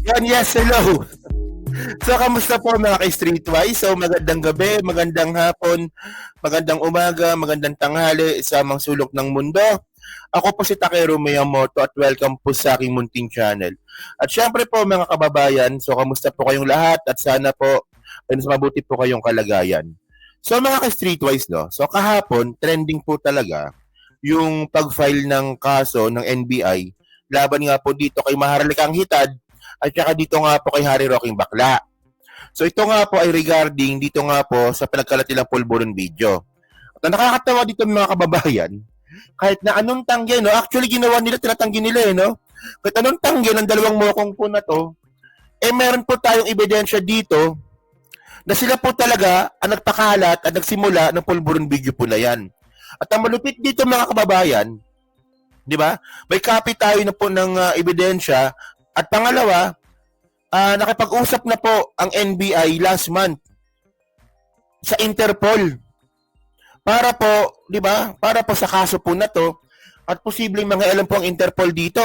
Yan, yes, hello. So, kamusta po mga ka-Streetwise? So, magandang gabi, magandang hapon, magandang umaga, magandang tanghali sa mga sulok ng mundo. Ako po si Takeru Miyamoto at welcome po sa aking munting channel. At syempre po mga kababayan, so kamusta po kayong lahat at sana po ay mas mabuti po kayong kalagayan. So mga ka-Streetwise, no? So kahapon, trending po talaga yung pag-file ng kaso ng NBI laban nga po dito kay Maharlikang Hitad at saka dito nga po kay Harry Roque Bakla. So ito nga po ay regarding dito nga po sa pinagkalat nilang pulburon video. At ang nakakatawa dito mga kababayan, kahit na anong tanggi, no? Actually ginawa nila, tinatanggi nila no? Kahit anong tanggi ng dalawang mokong po na to, meron po tayong ebidensya dito na sila po talaga ang nagpakalat at nagsimula ng pulburon video po na yan. At ang malupit dito mga kababayan, di ba? May copy tayo na po ng ebidensya. At pangalawa, nakipag-usap na po ang NBI last month sa Interpol para po, di ba? Para po sa kaso po na to at posibleng mga alam po ang Interpol dito.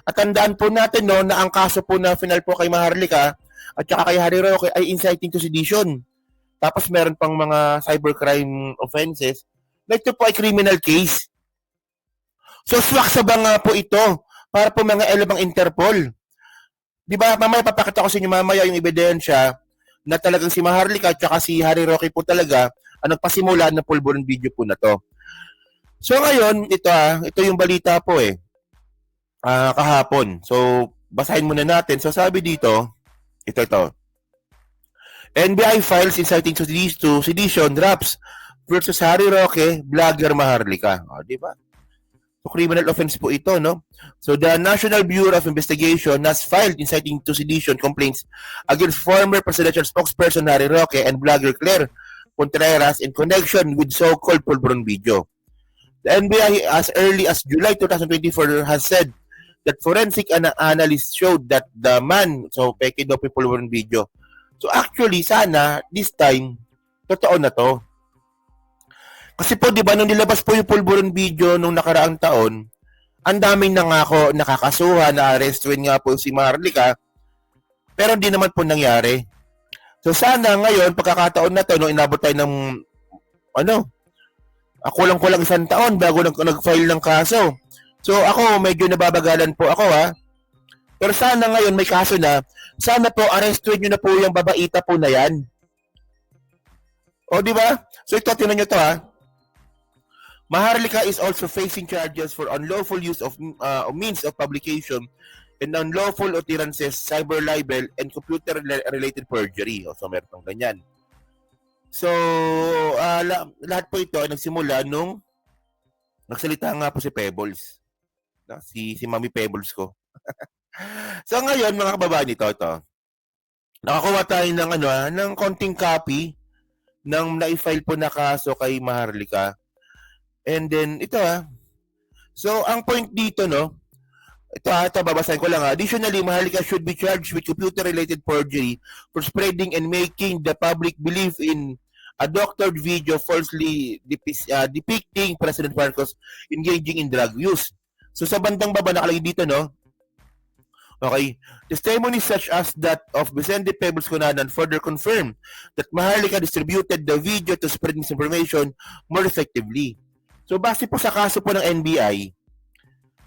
At tandaan po natin no na ang kaso po na final po kay Maharlika at saka kay Harry Roque ay inciting to sedition. Tapos meron pang mga cybercrime offenses na ito po ay criminal case. So swak sa banga po ito para po mga elabang Interpol. Di ba, mamaya papakita ko sa inyo mamaya yung ebidensya na talagang si Maharlika at saka si Harry Roque po talaga ang nagpasimula ng pulburon video po na to. So ngayon, ito yung balita po kahapon. So basahin muna natin. So sabi dito, ito. NBI files inciting to sedition drops versus Harry Roque, vlogger Maharlika. O, di ba? So, criminal offense po ito, no? So, the National Bureau of Investigation has filed inciting to sedition complaints against former presidential spokesperson Harry Roque and blogger Claire Contreras in connection with so-called pulburon video. The NBI, as early as July 2024, has said that forensic analysts showed that the man, so peke daw po pulburon video. So, actually, sana, this time, totoo na to. Kasi po, di ba, nung nilabas po yung pulburon video nung nakaraang taon, ang daming nangako, nakakasuhan, na-arrestuin nga po si Maharlika, pero hindi naman po nangyari. So sana ngayon, pagkakataon na to, nung inabot tayo ng, kulang-kulang isang taon bago nag-file ng kaso. So ako, medyo nababagalan po ako Pero sana ngayon may kaso na, sana po arrestuin nyo na po yung babaita po na yan. O di ba? So ito, tinan nyo to Maharlika is also facing charges for unlawful use of means of publication and unlawful utterances, cyber libel, and computer-related perjury. So, meron pang ganyan. So, lahat po ito ay nagsimula nung nagsalita nga po si Pebbles. Si Mami Pebbles ko. So, ngayon, mga kababayan, ito. Nakakuha tayo ng konting copy ng na-file po na kaso kay Maharlika. And then, ito So, ang point dito, no? Ito babasahin ko lang Additionally, Maharlika should be charged with computer-related perjury for spreading and making the public believe in a doctored video falsely depicting President Marcos engaging in drug use. So, sa bandang baba nakalagay dito, no? Okay. Testimonies such as that of Vicente Pebbles Cunanan further confirmed that Maharlika distributed the video to spread misinformation more effectively. So, base po sa kaso po ng NBI,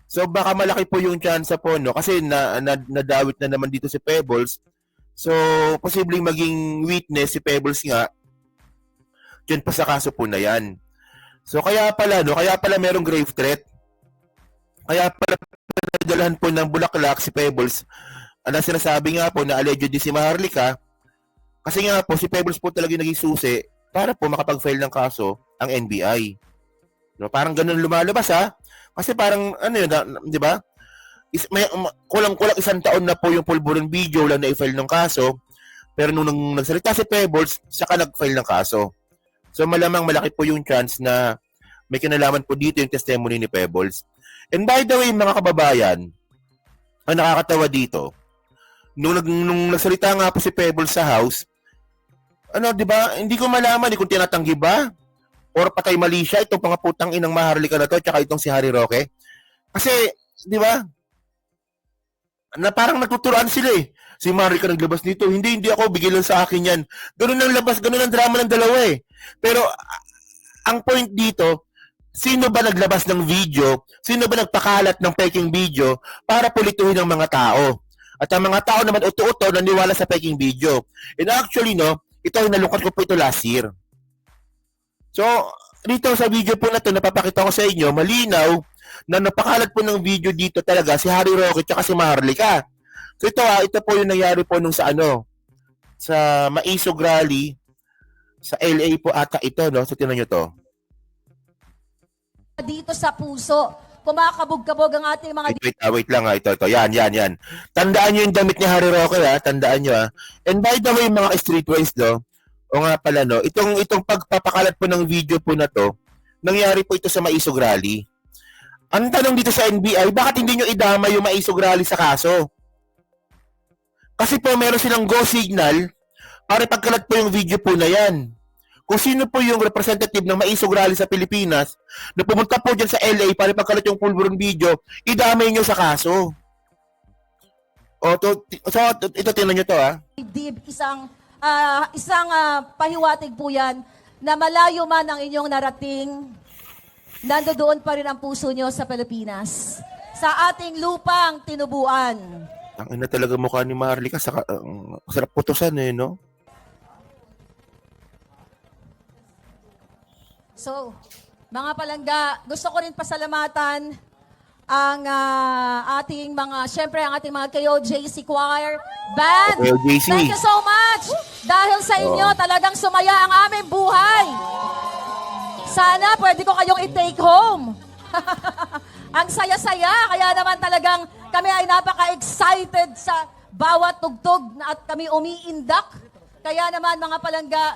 so baka malaki po yung chance po, no? Kasi nadawit na naman dito si Pebbles. So, posibleng maging witness si Pebbles nga dyan pa sa kaso po na yan. So, kaya pala merong grave threat. Kaya pala nadalahan po ng bulaklak si Pebbles. Ano sinasabi nga po na allegedly si Maharlika. Kasi nga po, si Pebbles po talaga naging susi para po makapag-file ng kaso ang NBI. No, parang ganun lumalabas Kasi parang di ba? Kulang-kulang isang taon na po yung pulburon video lang na i-file ng kaso. Pero nung nagsalita si Pebbles, saka nag-file ng kaso. So malamang malaki po yung chance na may kinalaman po dito yung testimony ni Pebbles. And by the way, mga kababayan, ang nakakatawa dito, nung nagsalita nga po si Pebbles sa house, di ba? Hindi ko malaman kung tinatanggi ba or patay mali siya itong pangaputang inang Maharlika na to tsaka itong si Harry Roque. Kasi, di ba? na parang nagtuturoan sila eh. Si Marika naglabas nito, hindi ako, bigay lang sa akin yan. Ganun ang labas, ganun ang drama ng dalawa eh. Pero ang point dito, sino ba naglabas ng video? Sino ba nagpakalat ng peking video para pulituhin ng mga tao? At ang mga tao naman uto-uto naniwala sa peking video. And actually, no, ito ay nalungkot ko po ito last year. So, dito sa video po na ito, napapakita ko sa inyo, malinaw na napakalat po ng video dito talaga si Harry Roque at si Maharlika. So ito po yung nangyari po nung sa sa Maisog Rally sa LA po ata ito, no? So tingnan nyo to. Dito sa puso, kumakabog-kabog ang ating mga... Wait lang ha, ito. Yan. Tandaan nyo yung damit ni Harry Roque ha, tandaan nyo ha. And by the way, mga streetwise, no? O nga pala, no? Itong pagpapakalat po ng video po na to, nangyari po ito sa Maisog Rally. Ang tanong dito sa NBI, bakit hindi nyo idama yung Maisog Rally sa kaso? Kasi po meron silang go signal para ipagkalat po yung video po na yan. Kung sino po yung representative ng Maisog Rally sa Pilipinas na pumunta po dyan sa LA para ipagkalat yung pulburon video, idamay nyo sa kaso. Ito tingnan nyo to ha. Isang pahiwatig po yan na malayo man ang inyong narating, nandoon pa rin ang puso nyo sa Pilipinas. Sa ating lupang tinubuan. Ang ina talaga mukha ni Maharlika, sarap putusan eh, no? So, mga palangga, gusto ko rin pasalamatan ang ating ating mga KOJC Choir Band. KOJC. Thank you so much! Dahil sa inyo, talagang sumaya ang aming buhay. Sana pwede ko kayong i-take home. Ang saya-saya, kaya naman talagang kami ay napaka-excited sa bawat tugtog at kami umiindak. Kaya naman mga palangga,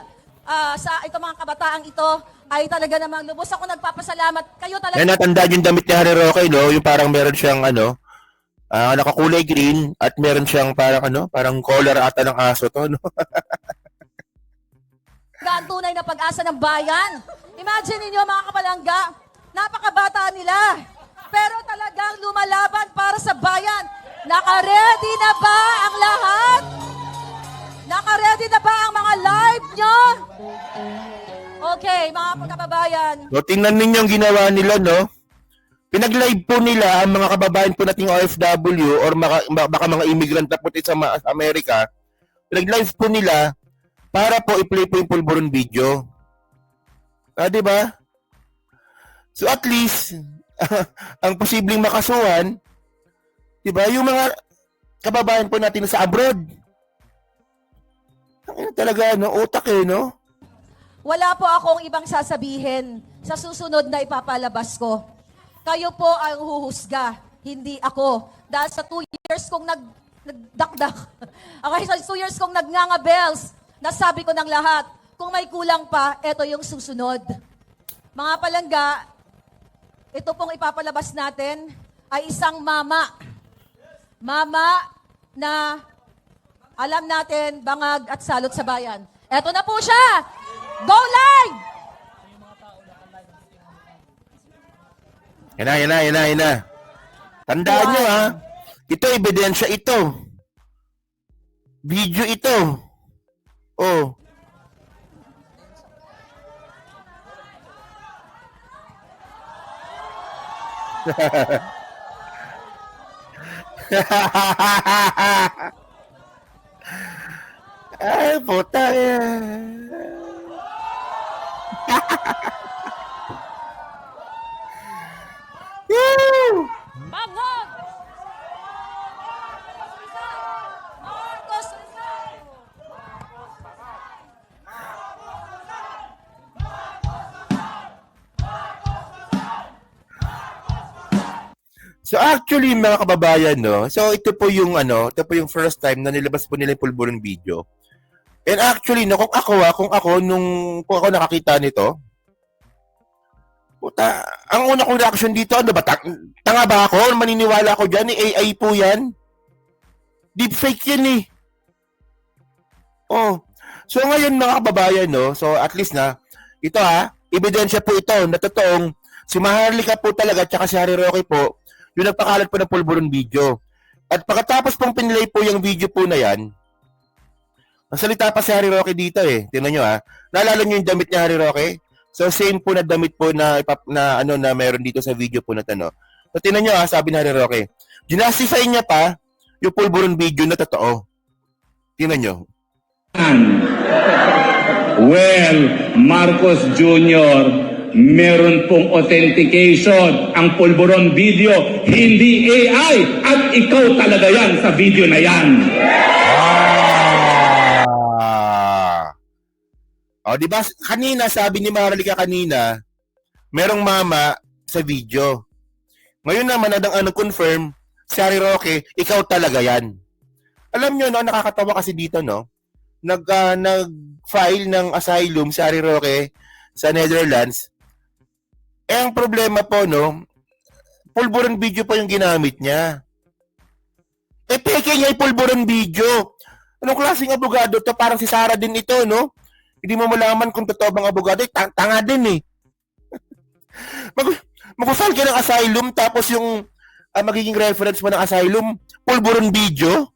sa itong mga kabataang ito, ay talaga namang lubos ako nagpapasalamat. Kayo talaga... Natandaan yung damit ni Harry Roque, no? Yung parang meron siyang, nakakulay green at meron siyang parang collar ata ng aso to, no? Ang tunay na pag-asa ng bayan. Imagine niyo mga kapalangga, napakabata nila. Pero talagang lumalaban para sa bayan. Naka-ready na ba ang lahat? Naka-ready na ba ang mga live nyo? Okay, mga kababayan. So, tingnan ninyo ang ginawa nila, no? Pinag-live po nila ang mga kababayan po nating OFW or baka mga immigrant na po sa Amerika. Pinag-live po nila para po i-play po yung pulburon video. Di ba? So at least, ang posibleng makasuhan, di ba, yung mga kababayan po natin sa abroad. Talaga, no? Utak eh, no? Wala po akong ibang sasabihin sa susunod na ipapalabas ko. Kayo po ang huhusga, hindi ako. Dahil sa 2 years kong nagdakdak. Okay, sa 2 years kong nagnangabels, nasabi ko ng lahat, kung may kulang pa, ito yung susunod. Mga palangga, ito pong ipapalabas natin ay isang mama. Mama na alam natin, bangag at salot sa bayan. Ito na po siya! Go live! Yan na. Tandaan nyo ha, ito ebidensya ito. Video ito. Oh. Ay, puta yan. Woo! Bangag! Marcos Rizal! So actually mga kababayan, no. So ito po yung first time na nilabas po nila yung pulburon video. And actually, no, kung ako nakakita nito, puta, ang una kong reaction dito, ano ba, tanga ba ako? Maniniwala ako dyan, AI po yan. Deepfake yan eh. Oh. So ngayon mga kababayan, no, so at least na, ito ebidensya po ito, na totoong, si Maharlika po talaga, tsaka si Harry Roque po, yung nagpakalat po ng pulburon video. At pagkatapos pong pinlay po yung video po na yan, nasalita pa si Harry Roque dito eh. Tingnan nyo ha. Naalala nyo yung damit ni Harry Roque? So same po na damit po na na meron dito sa video po na to, no? So tingnan nyo ha, sabi ni Harry Roque. Ginastify niya pa yung pulburon video na totoo. Tingnan nyo. Well, Marcos Jr., meron pong authentication ang pulburon video, hindi AI, at ikaw talaga yan sa video na yan. O, di ba? Kanina, sabi ni Maharlika kanina, merong mama sa video. Ngayon naman, ang confirm, si Harry Roque, ikaw talaga yan. Alam nyo, no, nakakatawa kasi dito, no? Nag-file ng asylum si Harry Roque sa Netherlands. Ang problema po, no, pulburon video pa yung ginamit niya. Peke niya yung pulburon video. Anong klaseng abogado to? Parang si Sarah din ito, no? Hindi mo malaman kung totoo bang abogado. Tanga din eh. Mag-file ka ng asylum tapos yung magiging reference mo ng asylum, pulburon video.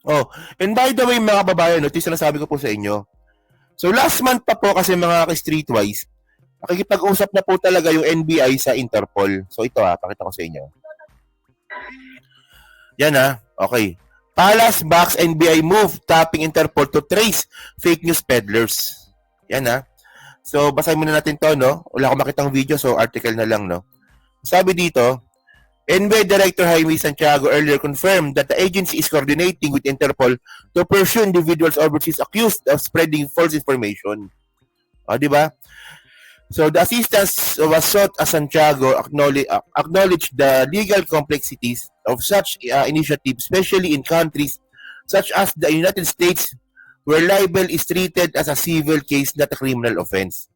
Oh, and by the way mga kababayan, ito yung sinasabi ko po sa inyo. So last month pa po kasi mga ka-streetwise, nakikipag-usap na po talaga yung NBI sa Interpol. So ito pakita ko sa inyo. Yan okay. Palace backs NBI move, tapping Interpol to trace fake news peddlers. Yan So basahin muna natin to, no? Wala akong makitang video, so article na lang, no? Sabi dito, NBI Director Jaime Santiago earlier confirmed that the agency is coordinating with Interpol to pursue individuals overseas accused of spreading false information. Di ba? So the assistance was sought as Santiago acknowledged the legal complexities of such initiative, especially in countries such as the United States, where libel is treated as a civil case, not a criminal offense.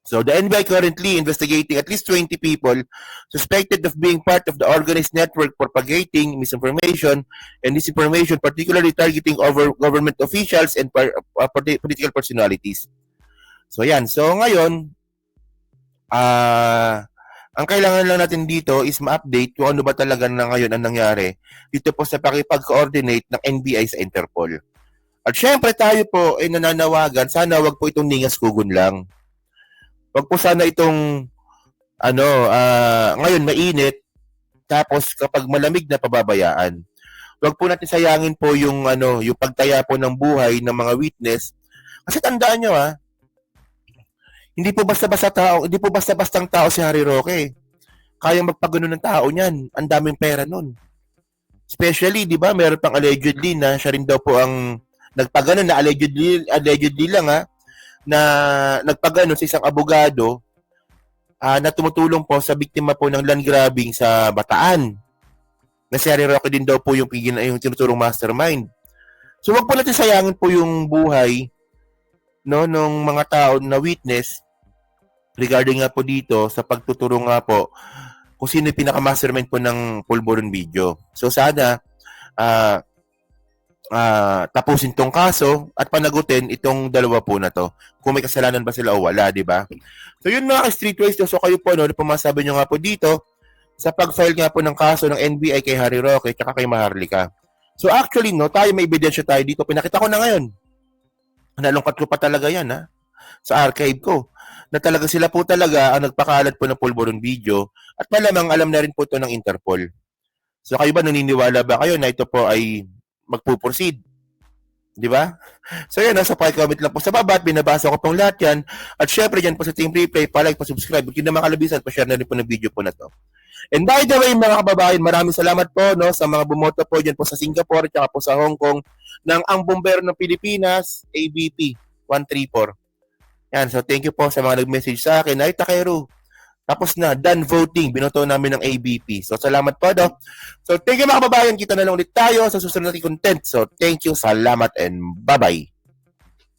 So the NBI currently investigating at least 20 people suspected of being part of the organized network propagating misinformation and disinformation, particularly targeting over government officials and political personalities. So yan. So ngayon, ang kailangan lang natin dito is ma-update kung ano ba talaga na ngayon ang nangyari dito po sa pakipag-coordinate ng NBI sa Interpol. At syempre tayo po ay nananawagan, sana wag po itong ningas kugon lang. Wag po sana itong ngayon mainit tapos kapag malamig na pababayaan. Wag po natin sayangin po yung yung pagtaya po ng buhay ng mga witness. Kasi tandaan nyo hindi po basta-bastang tao si Harry Roque. Kaya magpagano ng tao niyan. Ang daming pera nun. Especially, di ba, meron pang allegedly na siya rin daw po ang nagpagano na allegedly lang na nagpagano sa isang abogado na tumutulong po sa biktima po ng land grabbing sa Bataan. Na si Harry Roque din daw po yung tinutulong mastermind. So wag po natin sayangin po yung buhay nung mga tao na witness regarding nga po dito sa pagtuturo nga po kung sino yung pinaka-mastermind po ng pulburon video. So sana tapusin tong kaso at panagutin itong dalawa po na to. Kung may kasalanan ba sila o wala, di ba? So yun mga streetways, so kayo po, ano po masabi nyo nga po dito sa pag-file nga po ng kaso ng NBI kay Harry Roque at kay Maharlika. So actually, tayo may ebidensya tayo dito. Pinakita ko na ngayon. Nalungkat ko pa talaga yan, sa archive ko. Na talaga sila po talaga ang nagpakalat po ng pulburon video at malamang alam na rin po ito ng Interpol. So kayo ba, naniniwala ba kayo na ito po ay magpuproceed? Di ba? So yan, nasa comment lang po sa baba at binabasa ko pong lahat yan. At syempre dyan po sa Team Replay, pa-like, pa-subscribe. Kung hindi na makalabisan, pa-share na rin po ng video po na to. And by the way, mga kababayan, maraming salamat po sa mga bumoto po dyan po sa Singapore at po sa Hong Kong ng Ang Bombero ng Pilipinas, ABP 134. Yan, so thank you po sa mga nag-message sa akin. Ay, Takeru, tapos na, done voting. Binoto namin ng ABP. So, salamat po, So, thank you mga kababayan. Kita na lang ulit tayo sa susunod nating content. So, thank you, salamat, and bye-bye.